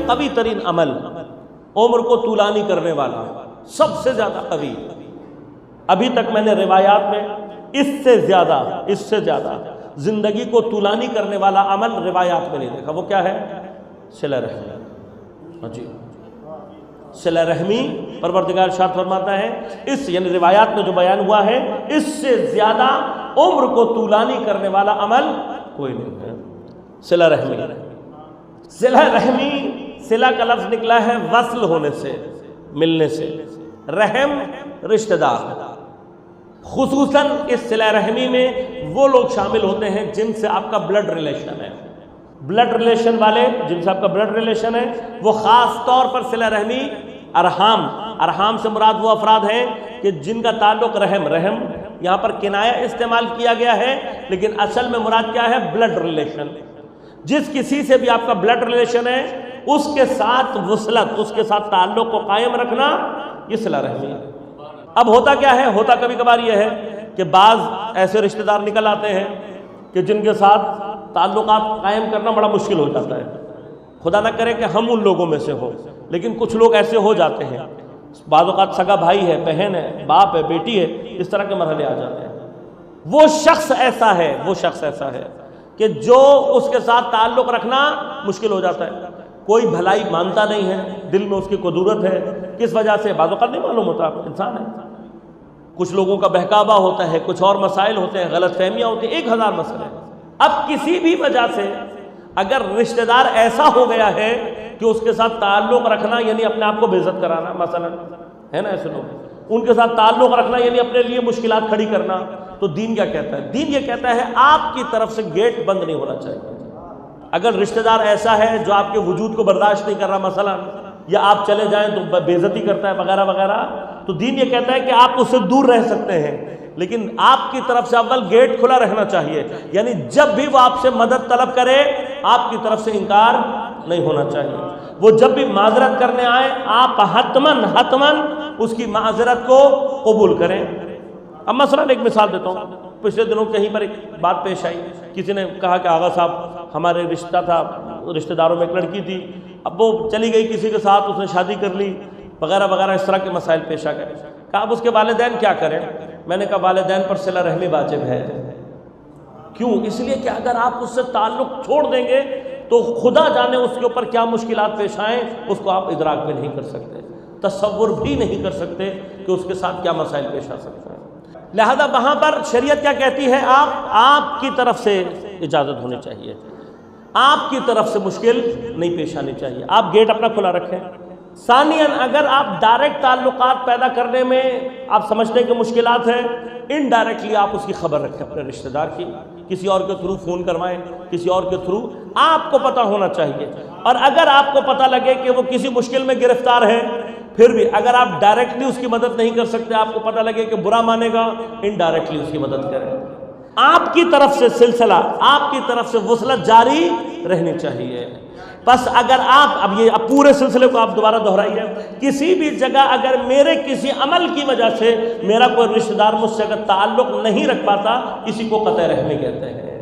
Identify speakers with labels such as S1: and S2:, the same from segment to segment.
S1: قوی ترین عمل، عمر کو طولانی کرنے والا، سب سے زیادہ قوی. ابھی تک میں نے روایات میں اس سے زیادہ زندگی کو طولانی کرنے والا عمل روایات میں نہیں دیکھا. وہ کیا ہے؟ صلہ رحمی. جی صلہ رحمی پروردگار ارشاد فرماتا ہے اس یعنی روایات میں جو بیان ہوا ہے اس سے زیادہ عمر کو طولانی کرنے والا عمل کوئی نہیں ہے. صلہ رحمی. صلہ رحمی، صلہ کا لفظ نکلا ہے وصل ہونے سے، ملنے سے. رحم رشتہ دار. خصوصاً اس صلہ رحمی میں وہ لوگ شامل ہوتے ہیں جن سے آپ کا بلڈ ریلیشن ہے. بلڈ ریلیشن والے جن سے آپ کا بلڈ ریلیشن ہے وہ خاص طور پر صلہ رحمی. ارحام سے مراد وہ افراد ہیں کہ جن کا تعلق رحم یہاں پر کنایہ استعمال کیا گیا ہے لیکن اصل میں مراد کیا ہے؟ Blood relation. جس کسی سے بھی آپ کا بلڈ ریلیشن ہے اس کے ساتھ وصلت، اس کے ساتھ تعلق کو قائم رکھنا، یہ صلہ رحمی ہے. اب ہوتا کیا ہے؟ ہوتا کبھی کبھار یہ ہے کہ بعض ایسے رشتہ دار نکل آتے ہیں کہ جن کے ساتھ تعلقات قائم کرنا بڑا مشکل ہو جاتا ہے. خدا نہ کرے کہ ہم ان لوگوں میں سے ہوں، لیکن کچھ لوگ ایسے ہو جاتے ہیں. بعض اوقات سگا بھائی ہے، بہن ہے، باپ ہے، بیٹی ہے، اس طرح کے مرحلے آ جاتے ہیں. وہ شخص ایسا ہے کہ جو اس کے ساتھ تعلق رکھنا مشکل ہو جاتا ہے. کوئی بھلائی مانتا نہیں ہے، دل میں اس کی قدورت ہے. کس وجہ سے؟ بعض اوقات نہیں معلوم ہوتا، انسان ہے. کچھ لوگوں کا بہکاوا ہوتا ہے، کچھ اور مسائل ہوتے ہیں، غلط فہمیاں ہوتی ہیں، 1000 مسئلے. اب کسی بھی وجہ سے اگر رشتہ دار ایسا ہو گیا ہے کہ اس کے ساتھ تعلق رکھنا یعنی اپنے آپ کو بے عزت کرانا، مثلا ہے نا ایسے لوگ، ان کے ساتھ تعلق رکھنا یعنی اپنے لیے مشکلات کھڑی کرنا، تو دین کیا کہتا ہے؟ دین یہ کہتا ہے آپ کی طرف سے گیٹ بند نہیں ہونا چاہیے. اگر رشتہ دار ایسا ہے جو آپ کے وجود کو برداشت نہیں کر رہا مثلا، یا آپ چلے جائیں تو بے عزتی کرتا ہے وغیرہ وغیرہ، تو دین یہ کہتا ہے کہ آپ اس سے دور رہ سکتے ہیں، لیکن آپ کی طرف سے اول گیٹ کھلا رہنا چاہیے. یعنی جب بھی وہ آپ سے مدد طلب کرے آپ کی طرف سے انکار نہیں ہونا چاہیے. وہ جب بھی معذرت کرنے آئے آپ حتماً اس کی معذرت کو قبول کریں. اب مثلا ایک مثال دیتا ہوں. پچھلے دنوں کہیں پر ایک بات پیش آئی، کسی نے کہا کہ آغا صاحب ہمارے رشتہ تھا، رشتہ داروں میں ایک لڑکی تھی، اب وہ چلی گئی کسی کے ساتھ، اس نے شادی کر لی وغیرہ وغیرہ، اس طرح کے مسائل پیش آ گئے. کہا اب اس کے والدین کیا کریں؟ میں نے کہا والدین پر صلہ رحمی واجب ہے. کیوں؟ اس لیے کہ اگر آپ اس سے تعلق چھوڑ دیں گے تو خدا جانے اس کے اوپر کیا مشکلات پیش آئیں، اس کو آپ ادراک بھی نہیں کر سکتے، تصور بھی نہیں کر سکتے کہ اس کے ساتھ کیا مسائل پیش آ سکتے ہیں. لہذا وہاں پر شریعت کیا کہتی ہے؟ آپ کی طرف سے اجازت ہونی چاہیے، آپ کی طرف سے مشکل نہیں پیش آنی چاہیے، آپ گیٹ اپنا کھلا رکھیں. ثانیاً اگر آپ ڈائریکٹ تعلقات پیدا کرنے میں آپ سمجھتے ہیں کہ مشکلات ہیں، انڈائریکٹلی آپ اس کی خبر رکھیں اپنے رشتہ دار کی، کسی اور کے تھرو فون کروائیں، کسی اور کے تھرو، آپ کو پتہ ہونا چاہیے. اور اگر آپ کو پتہ لگے کہ وہ کسی مشکل میں گرفتار ہے، پھر بھی اگر آپ ڈائریکٹلی اس کی مدد نہیں کر سکتے، آپ کو پتہ لگے کہ برا مانے گا، انڈائریکٹلی اس کی مدد کریں. آپ کی طرف سے سلسلہ، آپ کی طرف سے وصلت جاری رہنی چاہیے. بس اگر اب پورے سلسلے کو آپ دوبارہ دہرائیے، کسی بھی جگہ اگر میرے کسی عمل کی وجہ سے میرا کوئی رشتہ دار مجھ سے اگر تعلق نہیں رکھ پاتا، اسی کو قطع رحمی کہتے ہیں.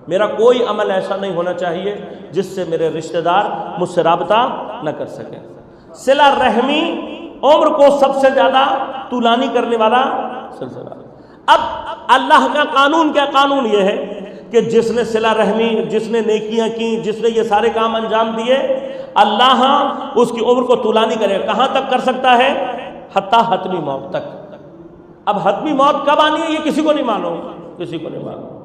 S1: میرا کوئی عمل ایسا نہیں ہونا چاہیے جس سے میرے رشتہ دار مجھ سے رابطہ نہ کر سکیں. صلہ رحمی عمر کو سب سے زیادہ طولانی کرنے والا سلسلہ. اب اللہ کا قانون کیا؟ قانون یہ ہے کہ جس نے صلہ رحمی، جس نے نیکیاں کی، جس نے یہ سارے کام انجام دیے، اللہ اس کی عمر کو طولانی کرے. کہاں تک کر سکتا ہے؟ حتیٰ حتمی موت تک. اب حتمی موت کب آنی ہے یہ کسی کو نہیں معلوم، کسی کو نہیں معلوم.